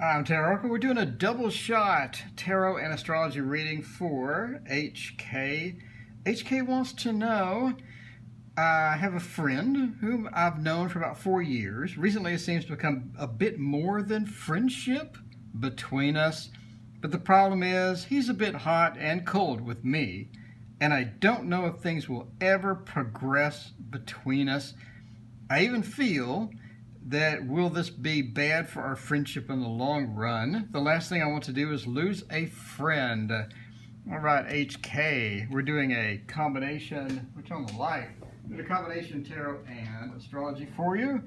I'm Tarot Oracle. We're doing a double shot tarot and astrology reading for HK. HK wants to know, I have a friend whom I've known for about 4 years. Recently it seems to become a bit more than friendship between us, but the problem is he's a bit hot and cold with me, and I don't know if things will ever progress between us. I even feel that will this be bad for our friendship in the long run? The last thing I want to do is lose a friend. All right, HK, we're doing a combination, which on the light, a combination tarot and astrology for you.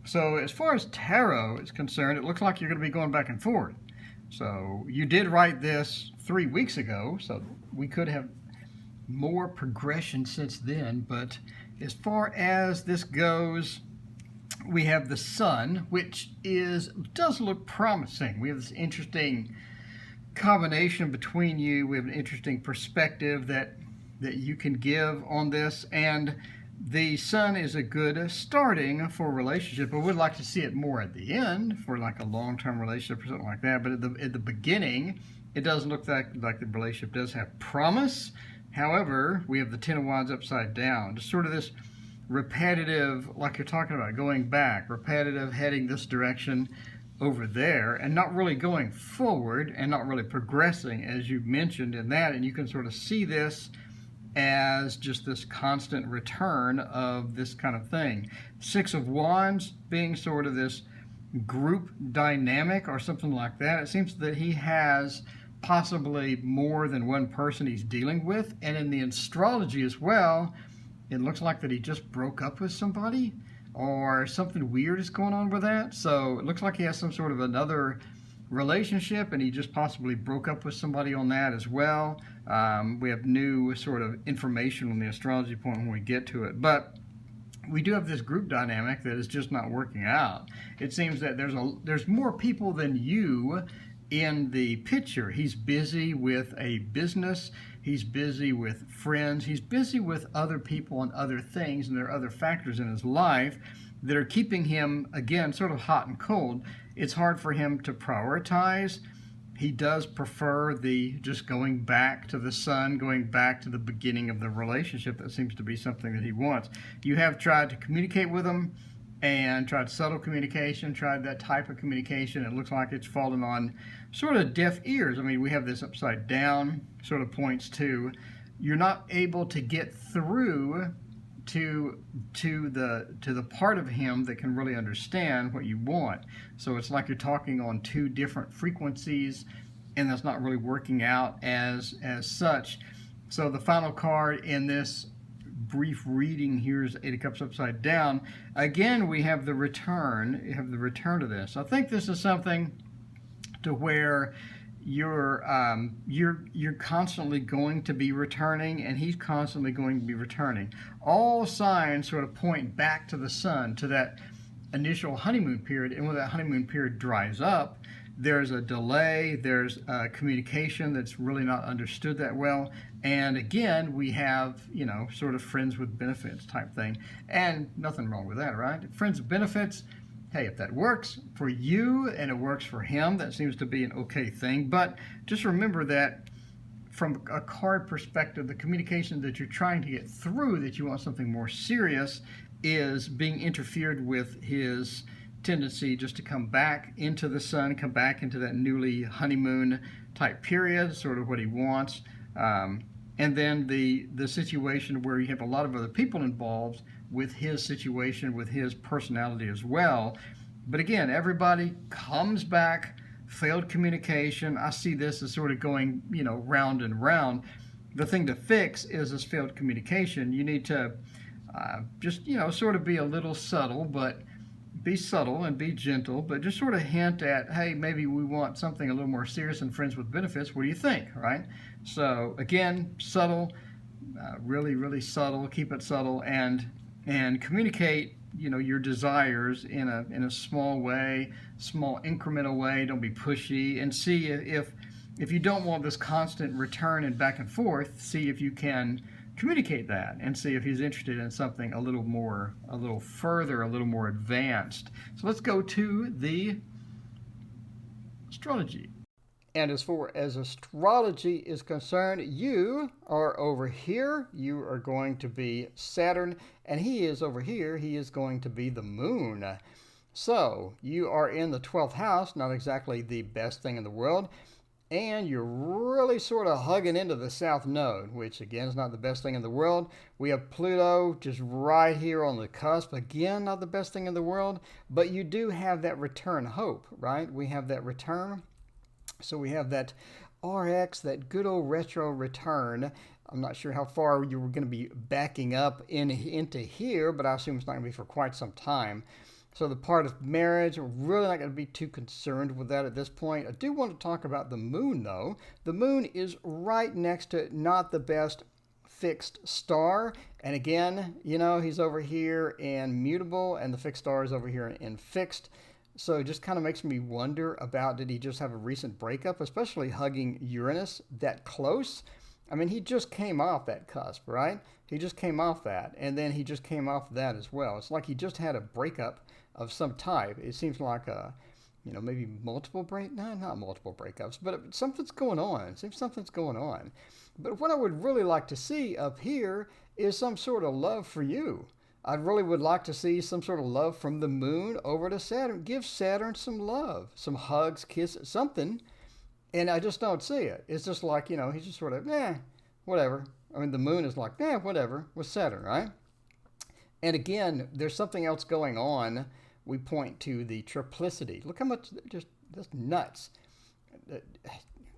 So as far as tarot is concerned, it looks like you're going to be going back and forth. So you did write this 3 weeks ago, so we could have more progression since then. But as far as this goes, we have the sun, which does look promising. We have this interesting combination between you. We have an interesting perspective that you can give on this, and the sun is a good starting for a relationship. I would like to see it more at the end for like a long-term relationship or something like that, but at the beginning it does look like the relationship does have promise. However, we have the Ten of Wands upside down, just sort of this repetitive, like you're talking about, going back, repetitive, heading this direction over there, and not really going forward and not really progressing, as you mentioned in that. And you can sort of see this as just this constant return of this kind of thing. Six of Wands being sort of this group dynamic or something like that. It seems that he has possibly more than one person he's dealing with, and in the astrology as well, it looks like that he just broke up with somebody or something weird is going on with that. So it looks like he has some sort of another relationship and he just possibly broke up with somebody on that as well. We have new sort of information on the astrology point when we get to it. But we do have this group dynamic that is just not working out. It seems that there's more people than you in the picture. He's busy with a business, he's busy with friends, he's busy with other people and other things, and there are other factors in his life that are keeping him, again, sort of hot and cold. It's hard for him to prioritize. He does prefer the just going back to the sun, going back to the beginning of the relationship. That seems to be something that he wants. You have tried to communicate with him and tried subtle communication, tried that type of communication. It looks like it's fallen on sort of deaf ears. I mean, we have this upside down, sort of points to you're not able to get through to the part of him that can really understand what you want. So it's like you're talking on two different frequencies, and that's not really working out as such. So the final card in this brief reading here is Eight of Cups upside down. Again, we have the return. You have the return to this. I think this is something to where you're constantly going to be returning, and he's constantly going to be returning. All signs sort of point back to the sun, to that initial honeymoon period, and when that honeymoon period dries up, there's a delay, there's communication that's really not understood that well, and again, we have, you know, sort of friends with benefits type thing, and nothing wrong with that, right? Friends with benefits, hey, if that works for you and it works for him, that seems to be an okay thing. But just remember that from a card perspective, the communication that you're trying to get through, that you want something more serious, is being interfered with his tendency just to come back into the sun, come back into that newly honeymoon type period, sort of what he wants. And then the situation where you have a lot of other people involved with his situation, with his personality as well. But again, everybody comes back, failed communication. I see this as sort of going, you know, round and round. The thing to fix is this failed communication. You need to just, you know, sort of be a little subtle, but be subtle and be gentle, but just sort of hint at, hey, maybe we want something a little more serious than friends with benefits. What do you think, right? So again, subtle, really, really subtle. Keep it subtle, and communicate, you know, your desires in a small way, small incremental way. Don't be pushy, and see if you don't want this constant return and back and forth, see if you can communicate that and see if he's interested in something a little further, a little more advanced. So let's go to the astrology. And as far as astrology is concerned, you are over here. You are going to be Saturn, and he is over here. He is going to be the moon. So you are in the 12th house, not exactly the best thing in the world. And you're really sort of hugging into the south node, which again is not the best thing in the world. We have Pluto just right here on the cusp. Again, not the best thing in the world, but you do have that return hope, right? We have that return. So we have that RX, that good old retro return. I'm not sure how far you were going to be backing up into here, but I assume it's not going to be for quite some time. So the part of marriage, we're really not going to be too concerned with that at this point. I do want to talk about the moon, though. The moon is right next to not the best fixed star. And again, you know, he's over here in mutable, and the fixed star is over here in fixed. So it just kind of makes me wonder about, did he just have a recent breakup, especially hugging Uranus that close? I mean, he just came off that cusp, right? He just came off that, and then he just came off that as well. It's like he just had a breakup of some type. It seems like you know, maybe multiple not multiple breakups, but something's going on. It seems something's going on. But what I would really like to see up here is some sort of love for you. I really would like to see some sort of love from the moon over to Saturn. Give Saturn some love, some hugs, kisses, something. And I just don't see it. It's just like, you know, he's just sort of, whatever. I mean, the moon is like, whatever, with Saturn, right? And again, there's something else going on. We point to the triplicity. Look how much, that's nuts.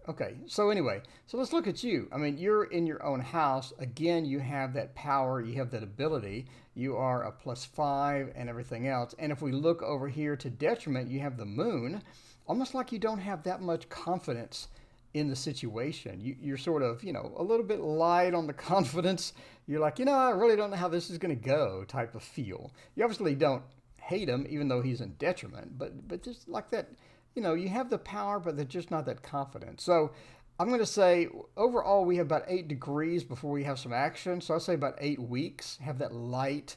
Okay, so anyway, so let's look at you. I mean, you're in your own house. Again, you have that power, you have that ability. You are a +5 and everything else. And if we look over here to detriment, you have the moon, almost like you don't have that much confidence in the situation. You're sort of, you know, a little bit light on the confidence. You're like, you know, I really don't know how this is going to go type of feel. You obviously don't hate him, even though he's in detriment, but just like that, you know, you have the power, but they're just not that confident. So I'm going to say overall we have about 8 degrees before we have some action. So I'll say about 8 weeks, have that light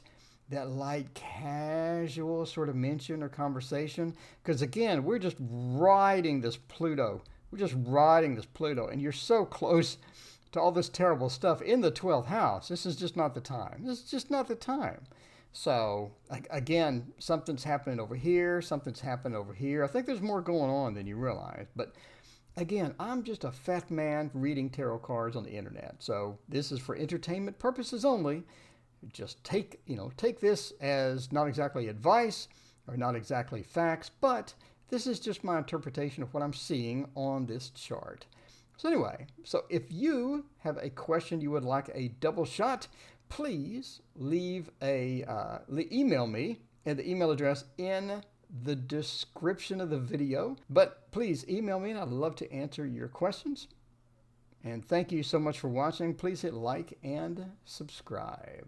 casual sort of mention or conversation. Because again, we're just riding this Pluto. We're just riding this Pluto. And you're so close to all this terrible stuff in the 12th house. This is just not the time. This is just not the time. So, again, something's happening over here, something's happening over here. I think there's more going on than you realize. But, again, I'm just a fat man reading tarot cards on the internet. So, this is for entertainment purposes only. Just take this as not exactly advice or not exactly facts, but this is just my interpretation of what I'm seeing on this chart. So, anyway, so if you have a question you would like a double shot, please leave email me at the email address in the description of the video. But please email me and I'd love to answer your questions. And thank you so much for watching. Please hit like and subscribe.